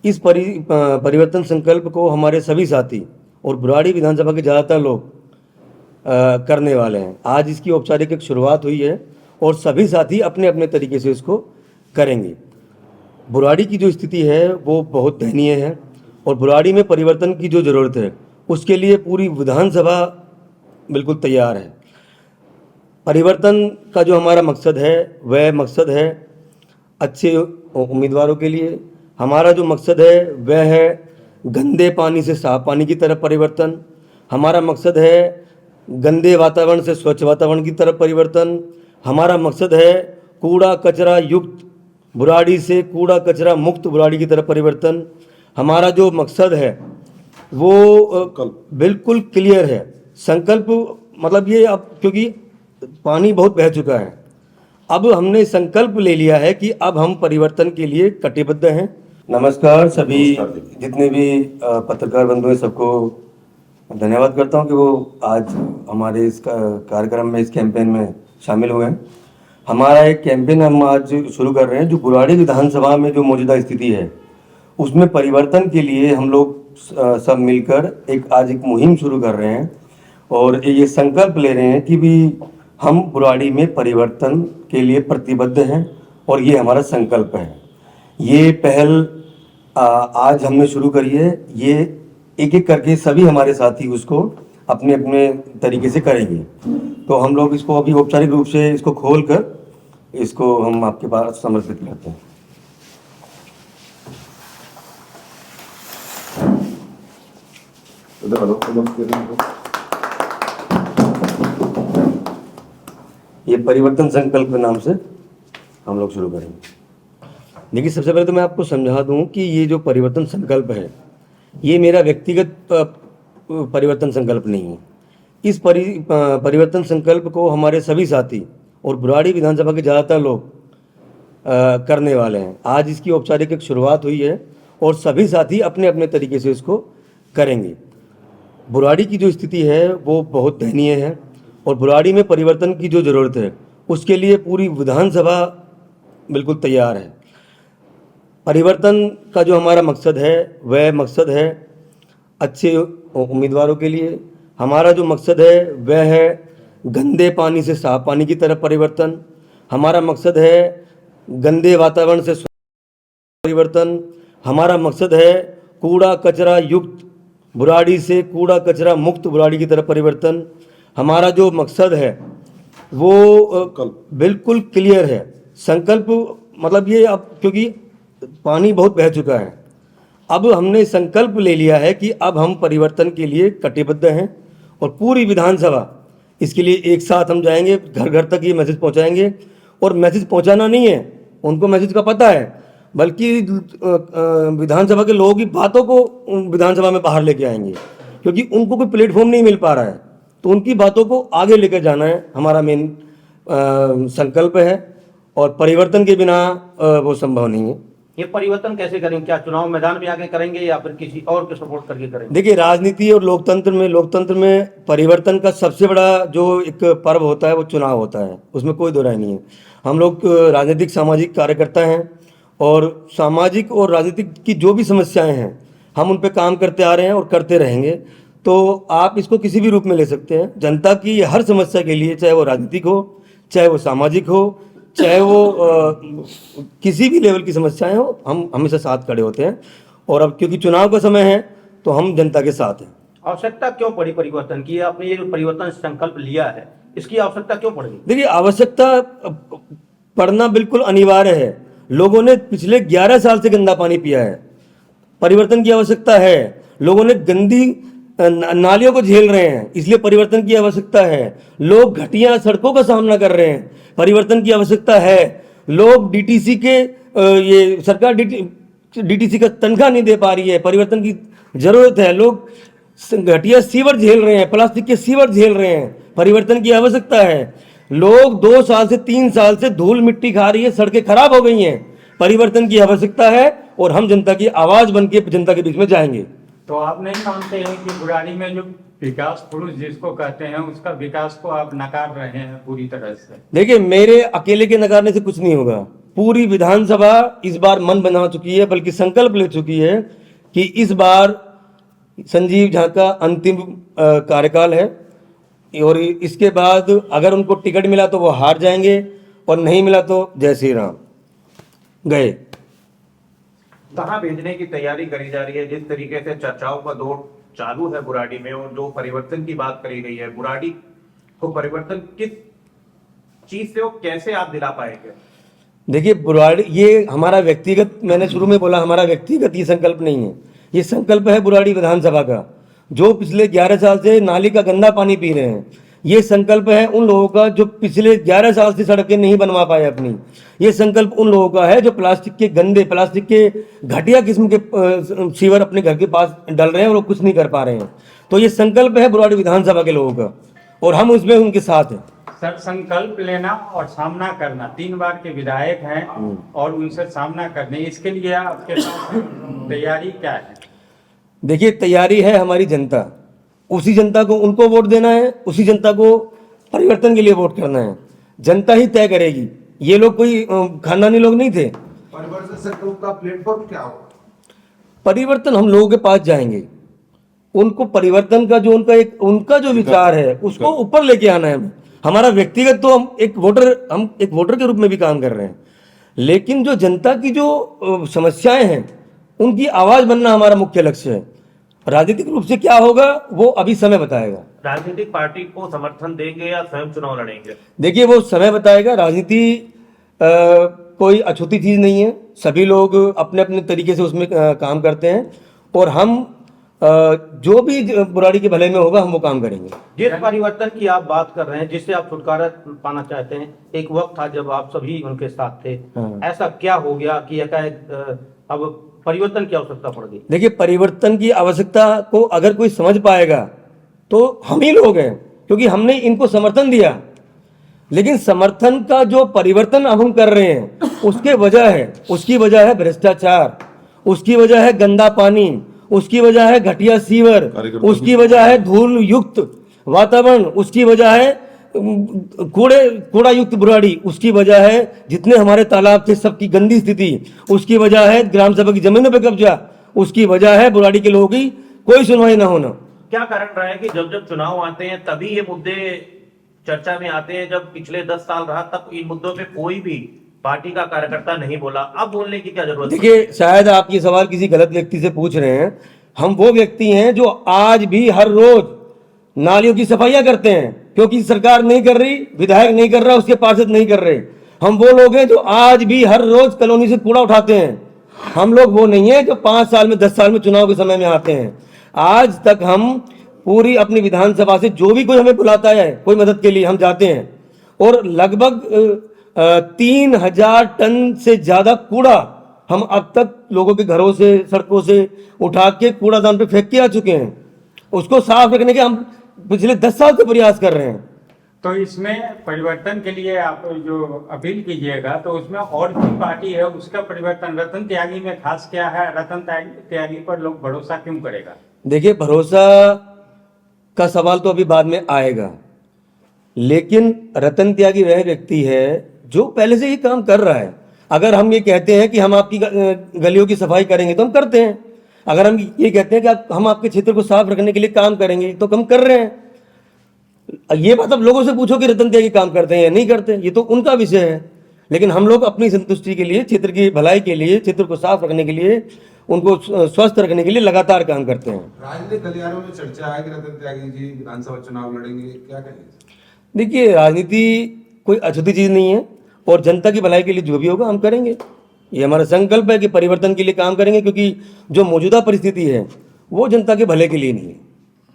इस परिवर्तन संकल्प को हमारे सभी साथी और बुराड़ी विधानसभा के ज़्यादातर लोग करने वाले हैं। आज इसकी औपचारिक एक शुरुआत हुई है और सभी साथी अपने अपने तरीके से इसको करेंगे। बुराड़ी की जो स्थिति है वो बहुत दयनीय है और बुराड़ी में परिवर्तन की जो ज़रूरत है उसके लिए पूरी विधानसभा बिल्कुल तैयार है। परिवर्तन का जो हमारा मकसद है वह मकसद है अच्छे उम्मीदवारों के लिए। हमारा जो मकसद है वह है गंदे पानी से साफ पानी की तरफ परिवर्तन। हमारा मकसद है गंदे वातावरण से स्वच्छ वातावरण की तरफ परिवर्तन। हमारा मकसद है कूड़ा कचरा युक्त बुराड़ी से कूड़ा कचरा मुक्त बुराड़ी की तरफ परिवर्तन। हमारा जो मकसद है वो बिल्कुल क्लियर है। संकल्प मतलब ये, अब क्योंकि पानी बहुत बह चुका है, अब हमने संकल्प ले लिया है कि अब हम परिवर्तन के लिए कटिबद्ध हैं। नमस्कार सभी जितने भी पत्रकार बंधु हैं, सबको धन्यवाद करता हूं कि वो आज हमारे इस कार्यक्रम में, इस कैंपेन में शामिल हुए हैं। हमारा एक कैंपेन हम आज शुरू कर रहे हैं जो बुराड़ी विधानसभा में जो मौजूदा स्थिति है उसमें परिवर्तन के लिए हम लोग सब मिलकर आज एक मुहिम शुरू कर रहे हैं और ये संकल्प ले रहे हैं कि भी हम बुराड़ी में परिवर्तन के लिए प्रतिबद्ध हैं और ये हमारा संकल्प है। ये पहल आज हमने शुरू करी है। ये एक एक करके सभी हमारे साथी उसको अपने अपने तरीके से करेंगे। तो हम लोग इसको अभी औपचारिक रूप से इसको खोल कर इसको हम आपके पास समर्पित करते हैं। ये परिवर्तन संकल्प के नाम से हम लोग शुरू करेंगे। देखिए, सबसे पहले तो मैं आपको समझा दूं कि ये जो परिवर्तन संकल्प है ये मेरा व्यक्तिगत परिवर्तन संकल्प नहीं है। इस परिवर्तन संकल्प को हमारे सभी साथी और बुराड़ी विधानसभा के ज़्यादातर लोग करने वाले हैं। आज इसकी औपचारिक एक शुरुआत हुई है और सभी साथी अपने अपने तरीके से इसको करेंगे। बुराड़ी की जो स्थिति है वो बहुत दयनीय है और बुराड़ी में परिवर्तन की जो ज़रूरत है उसके लिए पूरी विधानसभा बिल्कुल तैयार है। परिवर्तन का जो हमारा मकसद है वह मकसद है अच्छे उम्मीदवारों के लिए। हमारा जो मकसद है वह है गंदे पानी से साफ पानी की तरफ परिवर्तन। हमारा मकसद है गंदे वातावरण से स्वच्छ परिवर्तन। हमारा मकसद है कूड़ा कचरा युक्त बुराड़ी से कूड़ा कचरा मुक्त बुराड़ी की तरफ परिवर्तन। हमारा जो मकसद है वो बिल्कुल क्लियर है। संकल्प मतलब ये, अब क्योंकि पानी बहुत बह चुका है, अब हमने संकल्प ले लिया है कि अब हम परिवर्तन के लिए कटिबद्ध हैं और पूरी विधानसभा इसके लिए एक साथ हम जाएंगे, घर घर तक ये मैसेज पहुंचाएंगे। और मैसेज पहुंचाना नहीं है, उनको मैसेज का पता है, बल्कि विधानसभा के लोगों की बातों को विधानसभा में बाहर लेके आएंगे, क्योंकि उनको कोई प्लेटफॉर्म नहीं मिल पा रहा है। तो उनकी बातों को आगे लेकर जाना है हमारा मेन संकल्प है और परिवर्तन के बिना वो संभव नहीं है। ये परिवर्तन कैसे करेंगे? क्या चुनाव मैदान में आके करेंगे या फिर किसी और को सपोर्ट करके करेंगे? देखिए, राजनीति और लोकतंत्र में परिवर्तन का सबसे बड़ा जो एक पर्व होता है वो चुनाव होता है, उसमें कोई दो राय नहीं है। हम लोग राजनीतिक सामाजिक कार्यकर्ता हैं और सामाजिक और राजनीतिक की जो भी समस्याएं हैं हम उन पे काम करते आ रहे हैं और करते रहेंगे। तो आप इसको किसी भी रूप में ले सकते हैं। जनता की हर समस्या के लिए, चाहे वो राजनीतिक हो, चाहे वो सामाजिक हो, चाहे वो किसी भी लेवल की समस्याएं हो, हम हमेशा साथ खड़े होते हैं। और अब क्योंकि चुनाव का समय है तो हम जनता के साथ हैं। आवश्यकता क्यों पड़ी परिवर्तन की? आपने ये जो परिवर्तन संकल्प लिया है इसकी आवश्यकता क्यों पड़ी? देखिए, आवश्यकता पड़ना बिल्कुल अनिवार्य है। लोगों ने पिछले 11 साल से गंदा पानी पिया है, परिवर्तन की आवश्यकता है। लोगों ने गंदी नालियों को झेल रहे हैं, इसलिए परिवर्तन की आवश्यकता है। लोग घटिया सड़कों का सामना कर रहे हैं, परिवर्तन की आवश्यकता है। लोग डीटीसी के ये सरकार डीटीसी का तनख्वाह नहीं दे पा रही है, परिवर्तन की जरूरत है। लोग घटिया सीवर झेल रहे हैं, प्लास्टिक के सीवर झेल रहे हैं, परिवर्तन की आवश्यकता है। लोग 2 साल से 3 साल से धूल मिट्टी खा रही है, सड़कें खराब हो गई हैं, परिवर्तन की आवश्यकता है और हम जनता की आवाज बन के जनता के बीच में जाएंगे। तो आप नहीं मानते हैं कि बुराड़ी में जो विकास पुरुष जिसको कहते हैं उसका विकास को आप नकार रहे हैं पूरी तरह से? देखिए, मेरे अकेले के नकारने से कुछ नहीं होगा। पूरी विधानसभा इस बार मन बना चुकी है, बल्कि संकल्प ले चुकी है कि इस बार संजीव झा का अंतिम कार्यकाल है और इसके बाद अगर उनको टिकट मिला तो वो हार जाएंगे और नहीं मिला तो जय श्री राम गए। कहाँ भेजने की तैयारी करी जा रही है? जिस तरीके से चर्चाओं का दौर चालू है बुराड़ी में और जो परिवर्तन की बात करी गई है, बुराड़ी को परिवर्तन किस चीज से और कैसे आप दिला पाएंगे? देखिए बुराड़ी ये हमारा व्यक्तिगत, मैंने शुरू में बोला हमारा व्यक्तिगत ये संकल्प नहीं है, ये संकल्प है बुराड़ी विधानसभा का। जो पिछले 11 साल से नाली का गंदा पानी पी रहे हैं, ये संकल्प है उन लोगों का जो पिछले 11 साल से सड़कें नहीं बनवा पाए अपनी। ये संकल्प उन लोगों का है जो प्लास्टिक के गंदे, प्लास्टिक के घटिया किस्म के सीवर अपने घर के पास डल रहे हैं और वो कुछ नहीं कर पा रहे हैं। तो ये संकल्प है बुराड़ी विधानसभा के लोगों का और हम उसमें उनके साथ हैं। सर, संकल्प लेना और सामना करना, 3 बार के विधायक हैं और उनसे सामना करने, इसके लिए आपके पास तैयारी क्या है? देखिए तैयारी है हमारी जनता, उसी जनता को उनको वोट देना है, उसी जनता को परिवर्तन के लिए वोट करना है। जनता ही तय करेगी, ये लोग कोई खानदानी लोग नहीं थे। परिवर्तन संकल्प का प्लेटफॉर्म क्या होगा? परिवर्तन हम लोगों के पास जाएंगे, उनको परिवर्तन का जो उनका जो विचार है उसको ऊपर लेके आना है। हमारा व्यक्तिगत तो हम एक वोटर के रूप में भी काम कर रहे हैं, लेकिन जो जनता की जो समस्याएं हैं उनकी आवाज बनना हमारा मुख्य लक्ष्य है। राजनीतिक रूप से क्या होगा वो अभी समय बताएगा। राजनीतिक पार्टी को समर्थन देंगे या स्वयं चुनाव लड़ेंगे? देखिए वो समय बताएगा। राजनीति कोई अछूती चीज नहीं है, सभी लोग अपने अपने तरीके से उसमें काम करते हैं और हम जो भी बुराड़ी के भले में होगा हम वो काम करेंगे। जिस परिवर्तन की आप बात कर रहे हैं, जिससे आप छुटकारा पाना चाहते हैं, एक वक्त था जब आप सभी उनके साथ थे, ऐसा क्या हो गया कि एकाएक अब परिवर्तन की आवश्यकता पड़ गई? देखिए परिवर्तन की आवश्यकता को अगर कोई समझ पाएगा तो हम ही लोग हैं, क्योंकि हमने इनको समर्थन दिया। लेकिन समर्थन का जो परिवर्तन अब हम कर रहे हैं उसकी वजह है भ्रष्टाचार, उसकी वजह है गंदा पानी, उसकी वजह है घटिया सीवर, उसकी वजह है धूल युक्त वातावरण, उसकी वजह है कूड़ा युक्त बुराड़ी, उसकी वजह है जितने हमारे तालाब थे सबकी गंदी स्थिति, उसकी वजह है ग्राम सभा की जमीनों पे कब्जा, उसकी वजह है बुराड़ी के लोगों की कोई सुनवाई ना होना। क्या कारण रहा है कि जब जब चुनाव आते हैं तभी ये मुद्दे चर्चा में आते हैं? जब पिछले 10 साल रहा तब इन मुद्दों पे कोई भी पार्टी का कार्यकर्ता नहीं बोला, अब बोलने की क्या जरूरत है? देखिए शायद आप ये सवाल किसी गलत व्यक्ति से पूछ रहे हैं। हम वो व्यक्ति हैं जो आज भी हर रोज नालियों की सफाइयां करते हैं, क्योंकि सरकार नहीं कर रही, विधायक नहीं कर रहा, उसके पार्षद नहीं कर रहे। हम वो लोग हैं जो आज भी हर रोज कॉलोनी से कूड़ा उठाते हैं। हम लोग वो नहीं है जो 5 साल में 10 साल में चुनाव के समय में आते हैं। आज तक हम पूरी अपनी विधानसभा से जो भी कोई हमें बुलाता है कोई मदद के लिए हम जाते हैं और लगभग 3000 टन से ज्यादा कूड़ा हम अब तक लोगों के घरों से, सड़कों से उठा के कूड़ादान पे फेंक के आ चुके हैं। उसको साफ रखने के हम पिछले 10 साल से प्रयास कर रहे हैं। तो इसमें परिवर्तन के लिए आप जो अपील कीजिएगा तो उसमें और भी पार्टी है उसका परिवर्तन, रतन त्यागी में खास क्या है? रतन त्यागी पर लोग भरोसा क्यों करेगा? देखिए भरोसा का सवाल तो अभी बाद में आएगा, लेकिन रतन त्यागी वह व्यक्ति है जो पहले से ही काम कर रहा है। अगर हम ये कहते हैं कि हम आपकी गलियों की सफाई करेंगे तो हम करते हैं। अगर हम ये कहते हैं कि हम आपके क्षेत्र को साफ रखने के लिए काम करेंगे तो हम कर रहे हैं। ये बात अब लोगों से पूछो कि रतन त्यागी काम करते हैं या नहीं करते, ये तो उनका विषय है। लेकिन हम लोग अपनी संतुष्टि के लिए, क्षेत्र की भलाई के लिए, क्षेत्र को साफ रखने के लिए, उनको स्वस्थ रखने के लिए लगातार काम करते हैं। राजनीतिक गलियारों में चर्चा है कि रतन त्यागी जी विधानसभा चुनाव लड़ेंगे, क्या कहेंगे? देखिए राजनीति कोई अछूती चीज नहीं है और जनता की भलाई के लिए जो भी होगा हम करेंगे। ये हमारा संकल्प है कि परिवर्तन के लिए काम करेंगे, क्योंकि जो मौजूदा परिस्थिति है वो जनता के भले के लिए नहीं है।